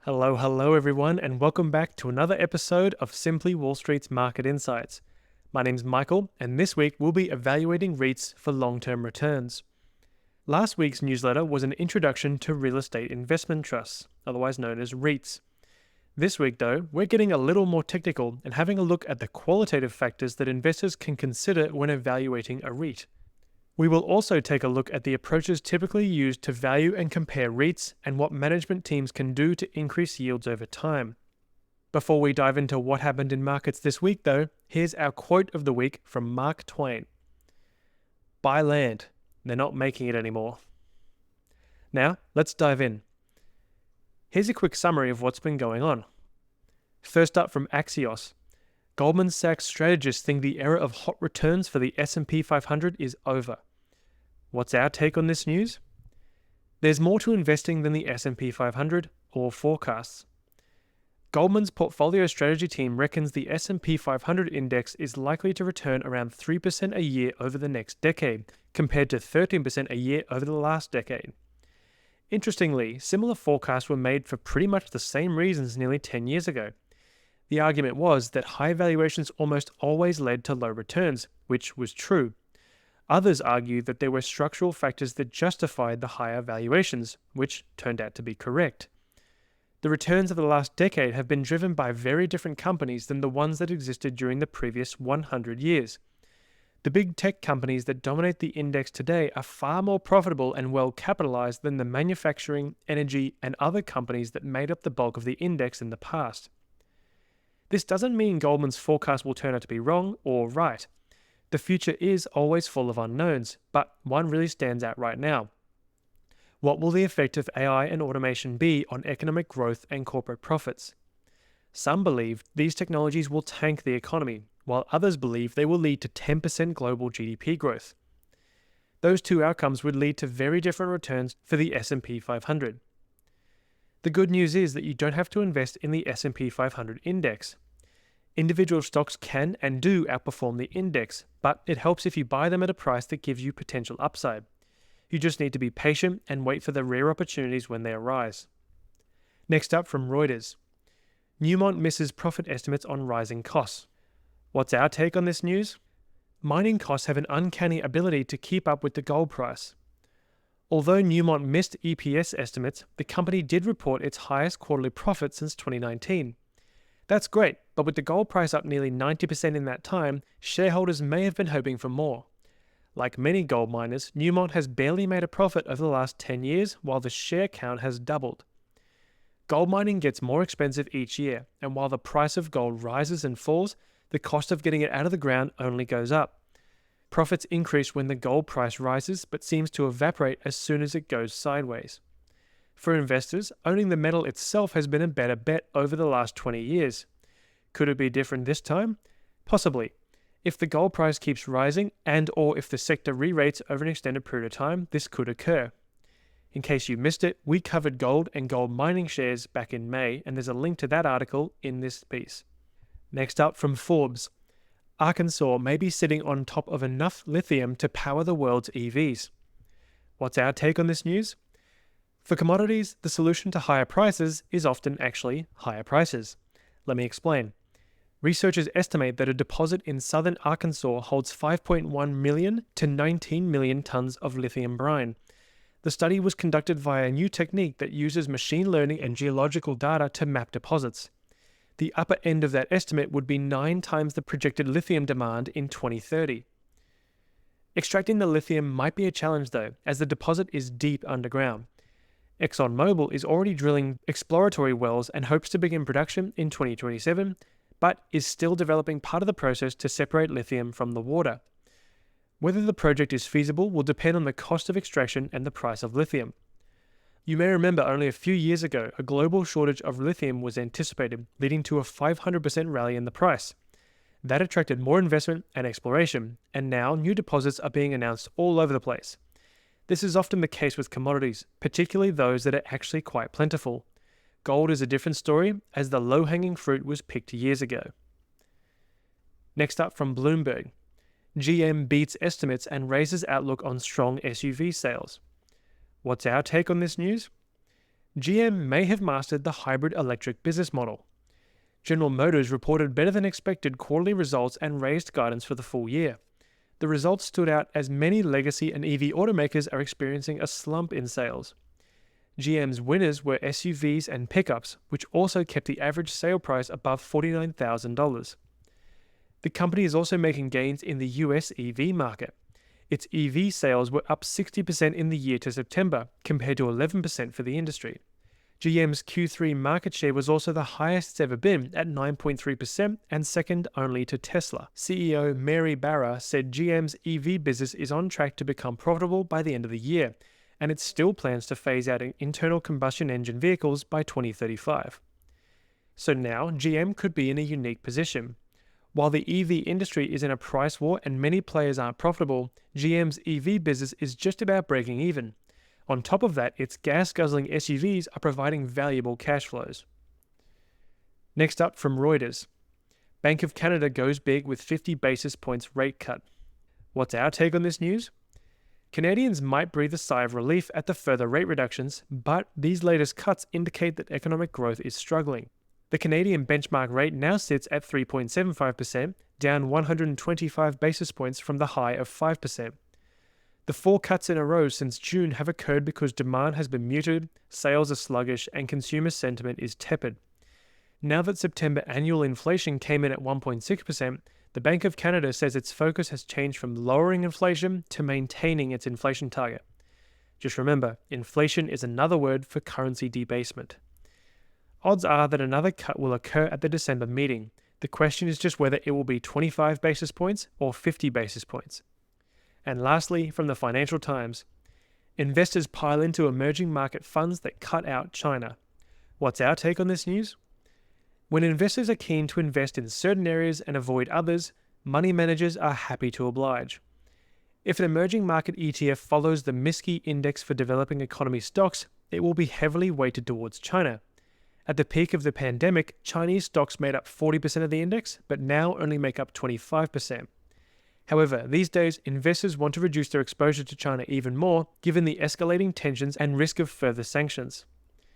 Hello everyone, and welcome back to another episode of Simply Wall Street's Market Insights. My name's Michael, and this week we'll be evaluating REITs for long-term returns. Last week's newsletter was an introduction to real estate investment trusts, otherwise known as REITs. This week, though, we're getting a little more technical and having a look at the qualitative factors that investors can consider when evaluating a REIT. We will also take a look at the approaches typically used to value and compare REITs and what management teams can do to increase yields over time. Before we dive into what happened in markets this week, though, here's our quote of the week from Mark Twain. "Buy land. They're not making it anymore." Now, let's dive in. Here's a quick summary of what's been going on. First up from Axios. Goldman Sachs strategists think the era of hot returns for the S&P 500 is over. What's our take on this news? There's more to investing than the S&P 500 or forecasts. Goldman's portfolio strategy team reckons the S&P 500 index is likely to return around 3% a year over the next decade, compared to 13% a year over the last decade. Interestingly, similar forecasts were made for pretty much the same reasons nearly 10 years ago. The argument was that high valuations almost always led to low returns, which was true. Others argued that there were structural factors that justified the higher valuations, which turned out to be correct. The returns of the last decade have been driven by very different companies than the ones that existed during the previous 100 years. The big tech companies that dominate the index today are far more profitable and well capitalized than the manufacturing, energy, and other companies that made up the bulk of the index in the past. This doesn't mean Goldman's forecast will turn out to be wrong or right. The future is always full of unknowns, but one really stands out right now. What will the effect of AI and automation be on economic growth and corporate profits? Some believe these technologies will tank the economy, while others believe they will lead to 10% global GDP growth. Those two outcomes would lead to very different returns for the S&P 500. The good news is that you don't have to invest in the S&P 500 index. Individual stocks can and do outperform the index, but it helps if you buy them at a price that gives you potential upside. You just need to be patient and wait for the rare opportunities when they arise. Next up from Reuters. Newmont misses profit estimates on rising costs. What's our take on this news? Mining costs have an uncanny ability to keep up with the gold price. Although Newmont missed EPS estimates, the company did report its highest quarterly profit since 2019. That's great, but with the gold price up nearly 90% in that time, shareholders may have been hoping for more. Like many gold miners, Newmont has barely made a profit over the last 10 years, while the share count has doubled. Gold mining gets more expensive each year, and while the price of gold rises and falls, the cost of getting it out of the ground only goes up. Profits increase when the gold price rises, but seems to evaporate as soon as it goes sideways. For investors, owning the metal itself has been a better bet over the last 20 years. Could it be different this time? Possibly. If the gold price keeps rising and/or if the sector re-rates over an extended period of time, this could occur. In case you missed it, we covered gold and gold mining shares back in May, and there's a link to that article in this piece. Next up from Forbes. Arkansas may be sitting on top of enough lithium to power the world's EVs. What's our take on this news? For commodities, the solution to higher prices is often actually higher prices. Let me explain. Researchers estimate that a deposit in southern Arkansas holds 5.1 million to 19 million tons of lithium brine. The study was conducted via a new technique that uses machine learning and geological data to map deposits. The upper end of that estimate would be 9 times the projected lithium demand in 2030. Extracting the lithium might be a challenge though, as the deposit is deep underground. ExxonMobil is already drilling exploratory wells and hopes to begin production in 2027, but is still developing part of the process to separate lithium from the water. Whether the project is feasible will depend on the cost of extraction and the price of lithium. You may remember only a few years ago, a global shortage of lithium was anticipated, leading to a 500% rally in the price. That attracted more investment and exploration, and now new deposits are being announced all over the place. This is often the case with commodities, particularly those that are actually quite plentiful. Gold is a different story, as the low-hanging fruit was picked years ago. Next up from Bloomberg. GM beats estimates and raises outlook on strong SUV sales. What's our take on this news? GM may have mastered the hybrid electric business model. General Motors reported better than expected quarterly results and raised guidance for the full year. The results stood out as many legacy and EV automakers are experiencing a slump in sales. GM's winners were SUVs and pickups, which also kept the average sale price above $49,000. The company is also making gains in the US EV market. Its EV sales were up 60% in the year to September, compared to 11% for the industry. GM's Q3 market share was also the highest it's ever been at 9.3% and second only to Tesla. CEO Mary Barra said GM's EV business is on track to become profitable by the end of the year, and it still plans to phase out internal combustion engine vehicles by 2035. So now GM could be in a unique position. While the EV industry is in a price war and many players aren't profitable, GM's EV business is just about breaking even. On top of that, its gas-guzzling SUVs are providing valuable cash flows. Next up from Reuters. Bank of Canada goes big with 50 basis points rate cut. What's our take on this news? Canadians might breathe a sigh of relief at the further rate reductions, but these latest cuts indicate that economic growth is struggling. The Canadian benchmark rate now sits at 3.75%, down 125 basis points from the high of 5%. The 4 cuts in a row since June have occurred because demand has been muted, sales are sluggish, and consumer sentiment is tepid. Now that September annual inflation came in at 1.6%, the Bank of Canada says its focus has changed from lowering inflation to maintaining its inflation target. Just remember, inflation is another word for currency debasement. Odds are that another cut will occur at the December meeting. The question is just whether it will be 25 basis points or 50 basis points. And lastly, from the Financial Times, investors pile into emerging market funds that cut out China. What's our take on this news? When investors are keen to invest in certain areas and avoid others, money managers are happy to oblige. If an emerging market ETF follows the MSCI index for developing economy stocks, it will be heavily weighted towards China. At the peak of the pandemic, Chinese stocks made up 40% of the index, but now only make up 25%. However, these days, investors want to reduce their exposure to China even more, given the escalating tensions and risk of further sanctions.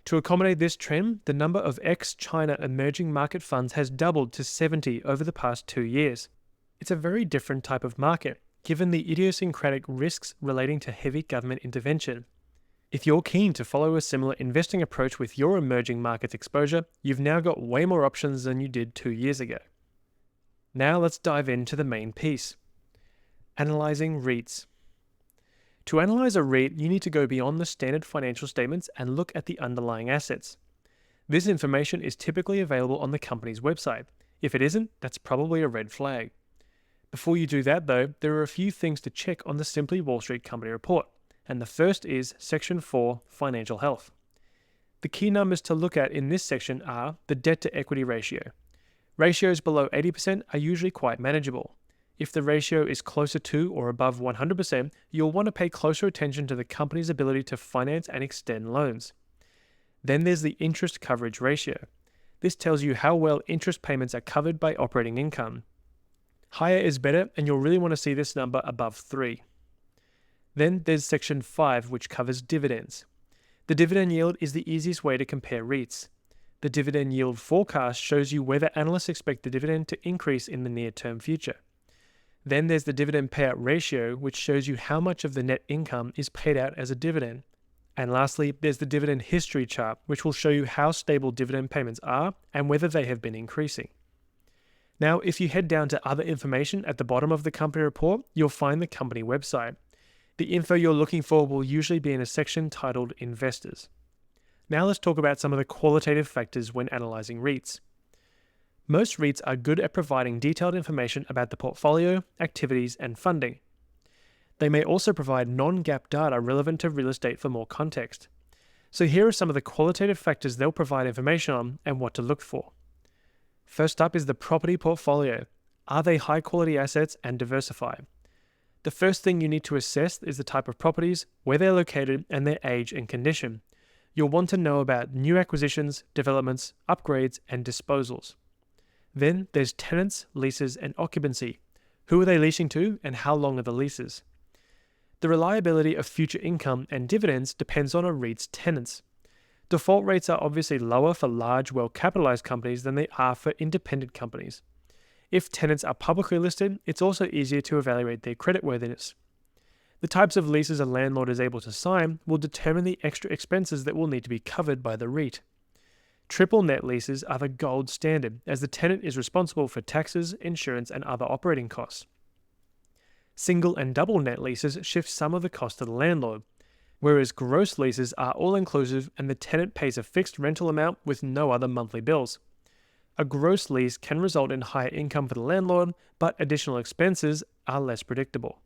To accommodate this trend, the number of ex-China emerging market funds has doubled to 70 over the past 2 years. It's a very different type of market, given the idiosyncratic risks relating to heavy government intervention. If you're keen to follow a similar investing approach with your emerging markets exposure, you've now got way more options than you did 2 years ago. Now let's dive into the main piece. Analyzing REITs. To analyze a REIT, you need to go beyond the standard financial statements and look at the underlying assets. This information is typically available on the company's website. If it isn't, that's probably a red flag. Before you do that though, there are a few things to check on the Simply Wall Street Company report, and the first is Section 4, Financial Health. The key numbers to look at in this section are the debt-to-equity ratio. Ratios below 80% are usually quite manageable. If the ratio is closer to or above 100%, you'll want to pay closer attention to the company's ability to finance and extend loans. Then there's the interest coverage ratio. This tells you how well interest payments are covered by operating income. Higher is better, and you'll really want to see this number above 3. Then there's Section 5, which covers dividends. The dividend yield is the easiest way to compare REITs. The dividend yield forecast shows you whether analysts expect the dividend to increase in the near-term future. Then there's the dividend payout ratio, which shows you how much of the net income is paid out as a dividend. And lastly, there's the dividend history chart, which will show you how stable dividend payments are and whether they have been increasing. Now, if you head down to other information at the bottom of the company report, you'll find the company website. The info you're looking for will usually be in a section titled Investors. Now let's talk about some of the qualitative factors when analyzing REITs. Most REITs are good at providing detailed information about the portfolio, activities, and funding. They may also provide non-GAAP data relevant to real estate for more context. So here are some of the qualitative factors they'll provide information on and what to look for. First up is the property portfolio. Are they high-quality assets and diversified? The first thing you need to assess is the type of properties, where they're located, and their age and condition. You'll want to know about new acquisitions, developments, upgrades, and disposals. Then there's tenants, leases, and occupancy. Who are they leasing to and how long are the leases? The reliability of future income and dividends depends on a REIT's tenants. Default rates are obviously lower for large, well-capitalized companies than they are for independent companies. If tenants are publicly listed, it's also easier to evaluate their creditworthiness. The types of leases a landlord is able to sign will determine the extra expenses that will need to be covered by the REIT. Triple net leases are the gold standard, as the tenant is responsible for taxes, insurance, and other operating costs. Single and double net leases shift some of the cost to the landlord, whereas gross leases are all-inclusive and the tenant pays a fixed rental amount with no other monthly bills. A gross lease can result in higher income for the landlord, but additional expenses are less predictable.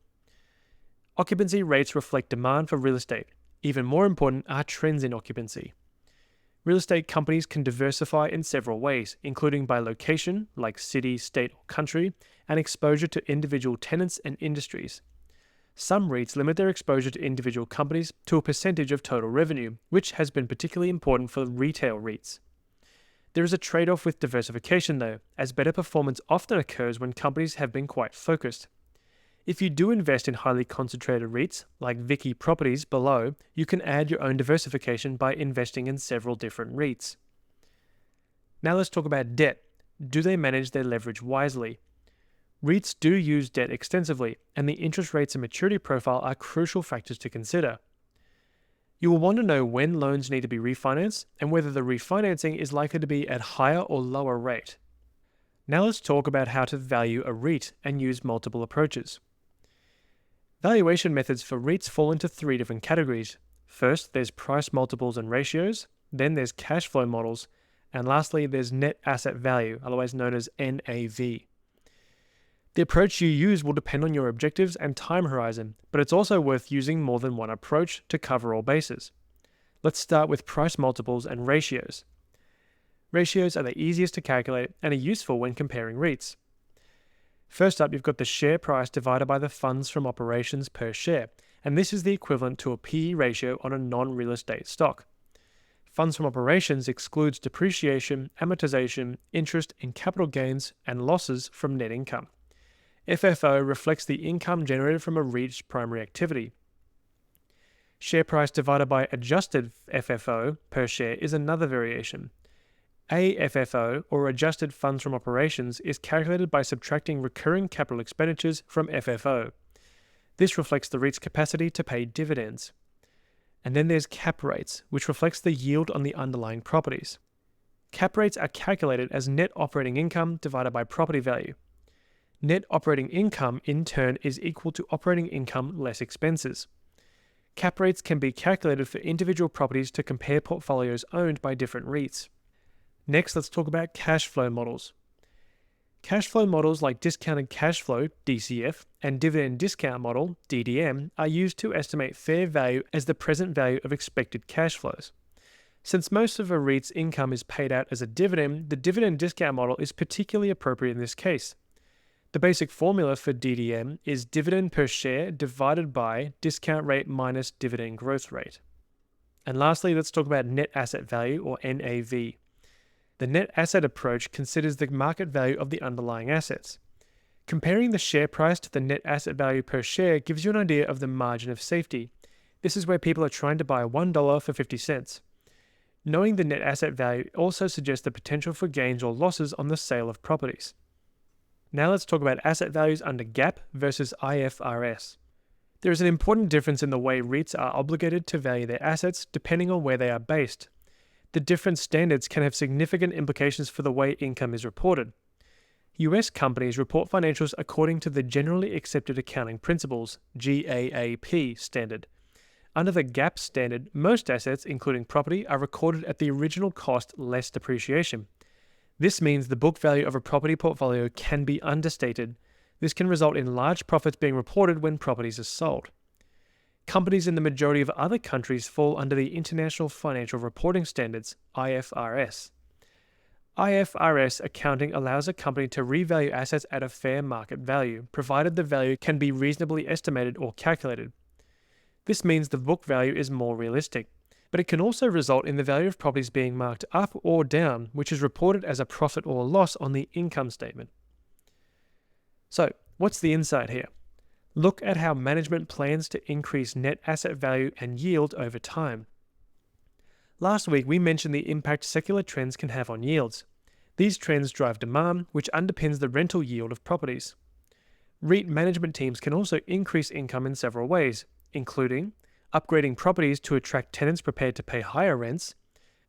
Occupancy rates reflect demand for real estate. Even more important are trends in occupancy. Real estate companies can diversify in several ways, including by location, like city, state, or country, and exposure to individual tenants and industries. Some REITs limit their exposure to individual companies to a percentage of total revenue, which has been particularly important for retail REITs. There is a trade-off with diversification though, as better performance often occurs when companies have been quite focused. If you do invest in highly concentrated REITs, like Vicky Properties below, you can add your own diversification by investing in several different REITs. Now let's talk about debt. Do they manage their leverage wisely? REITs do use debt extensively, and the interest rates and maturity profile are crucial factors to consider. You will want to know when loans need to be refinanced and whether the refinancing is likely to be at higher or lower rate. Now let's talk about how to value a REIT and use multiple approaches. Valuation methods for REITs fall into three different categories. First, there's price multiples and ratios, then there's cash flow models, and lastly, there's net asset value, otherwise known as NAV. The approach you use will depend on your objectives and time horizon, but it's also worth using more than one approach to cover all bases. Let's start with price multiples and ratios. Ratios are the easiest to calculate and are useful when comparing REITs. First up, you've got the share price divided by the funds from operations per share, and this is the equivalent to a PE ratio on a non-real estate stock. Funds from operations excludes depreciation, amortization, interest in capital gains, and losses from net income. FFO reflects the income generated from a REIT's primary activity. Share price divided by adjusted FFO per share is another variation. AFFO, or adjusted funds from operations, is calculated by subtracting recurring capital expenditures from FFO. This reflects the REIT's capacity to pay dividends. And then there's cap rates, which reflects the yield on the underlying properties. Cap rates are calculated as net operating income divided by property value. Net operating income, in turn, is equal to operating income less expenses. Cap rates can be calculated for individual properties to compare portfolios owned by different REITs. Next, let's talk about cash flow models. Cash flow models like discounted cash flow, DCF, and dividend discount model, DDM, are used to estimate fair value as the present value of expected cash flows. Since most of a REIT's income is paid out as a dividend, the dividend discount model is particularly appropriate in this case. The basic formula for DDM is dividend per share divided by discount rate minus dividend growth rate. And lastly, let's talk about net asset value, or NAV. The net asset approach considers the market value of the underlying assets. Comparing the share price to the net asset value per share gives you an idea of the margin of safety. This is where people are trying to buy $1 for 50 cents. Knowing the net asset value also suggests the potential for gains or losses on the sale of properties. Now let's talk about asset values under GAAP versus IFRS. There is an important difference in the way REITs are obligated to value their assets depending on where they are based. The different standards can have significant implications for the way income is reported. US companies report financials according to the Generally Accepted Accounting Principles, GAAP standard. Under the GAAP standard, most assets, including property, are recorded at the original cost less depreciation. This means the book value of a property portfolio can be understated. This can result in large profits being reported when properties are sold. Companies in the majority of other countries fall under the International Financial Reporting Standards, IFRS. IFRS accounting allows a company to revalue assets at a fair market value, provided the value can be reasonably estimated or calculated. This means the book value is more realistic, but it can also result in the value of properties being marked up or down, which is reported as a profit or loss on the income statement. So, what's the insight here? Look at how management plans to increase net asset value and yield over time. Last week, we mentioned the impact secular trends can have on yields. These trends drive demand, which underpins the rental yield of properties. REIT management teams can also increase income in several ways, including upgrading properties to attract tenants prepared to pay higher rents,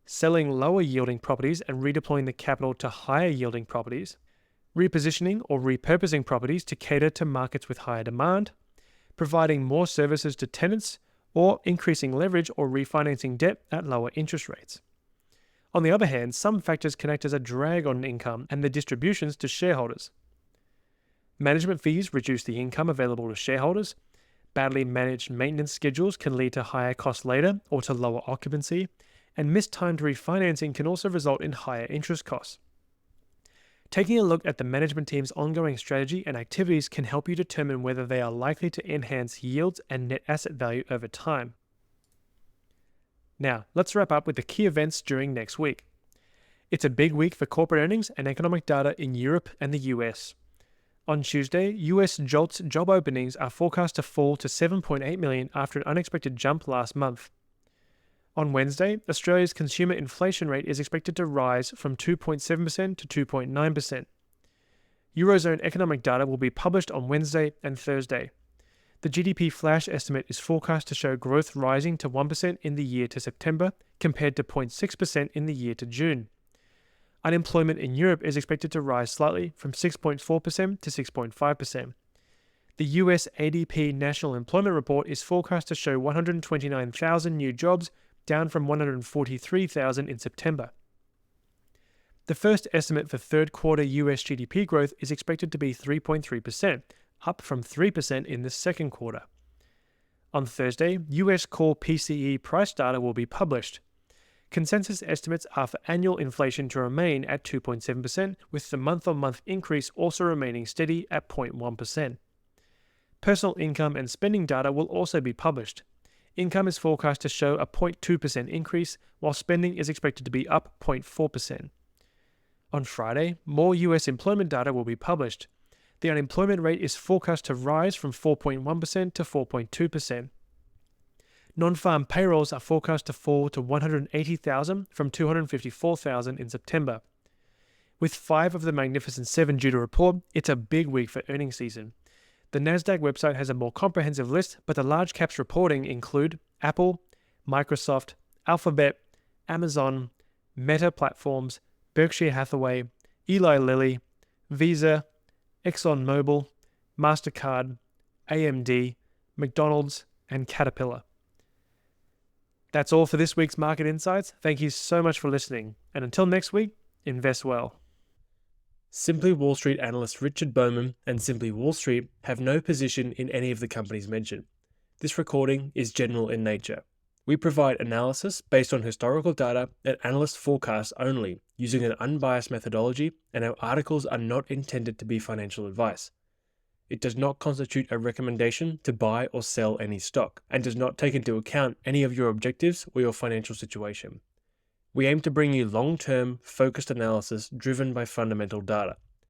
selling lower yielding properties and redeploying the capital to higher yielding properties, repositioning or repurposing properties to cater to markets with higher demand, providing more services to tenants, or increasing leverage or refinancing debt at lower interest rates. On the other hand, some factors can act as a drag on income and the distributions to shareholders. Management fees reduce the income available to shareholders. Badly managed maintenance schedules can lead to higher costs later or to lower occupancy, and mistimed refinancing can also result in higher interest costs. Taking a look at the management team's ongoing strategy and activities can help you determine whether they are likely to enhance yields and net asset value over time. Now, let's wrap up with the key events during next week. It's a big week for corporate earnings and economic data in Europe and the US. On Tuesday, US JOLTS job openings are forecast to fall to 7.8 million after an unexpected jump last month. On Wednesday, Australia's consumer inflation rate is expected to rise from 2.7% to 2.9%. Eurozone economic data will be published on Wednesday and Thursday. The GDP flash estimate is forecast to show growth rising to 1% in the year to September, compared to 0.6% in the year to June. Unemployment in Europe is expected to rise slightly from 6.4% to 6.5%. The US ADP National Employment Report is forecast to show 129,000 new jobs, down from 143,000 in September. The first estimate for third quarter US GDP growth is expected to be 3.3%, up from 3% in the second quarter. On Thursday, US core PCE price data will be published. Consensus estimates are for annual inflation to remain at 2.7%, with the month-on-month increase also remaining steady at 0.1%. Personal income and spending data will also be published. Income is forecast to show a 0.2% increase, while spending is expected to be up 0.4%. On Friday, more US employment data will be published. The unemployment rate is forecast to rise from 4.1% to 4.2%. Non-farm payrolls are forecast to fall to 180,000 from 254,000 in September. With 5 of the Magnificent 7 due to report, it's a big week for earnings season. The Nasdaq website has a more comprehensive list, but the large caps reporting include Apple, Microsoft, Alphabet, Amazon, Meta Platforms, Berkshire Hathaway, Eli Lilly, Visa, ExxonMobil, MasterCard, AMD, McDonald's, and Caterpillar. That's all for this week's Market Insights. Thank you so much for listening, and until next week, invest well. Simply Wall Street analyst Richard Bowman and Simply Wall Street have no position in any of the companies mentioned. This recording is general in nature. We provide analysis based on historical data and analyst forecasts only, using an unbiased methodology, and our articles are not intended to be financial advice. It does not constitute a recommendation to buy or sell any stock, and does not take into account any of your objectives or your financial situation. We aim to bring you long-term, focused analysis driven by fundamental data.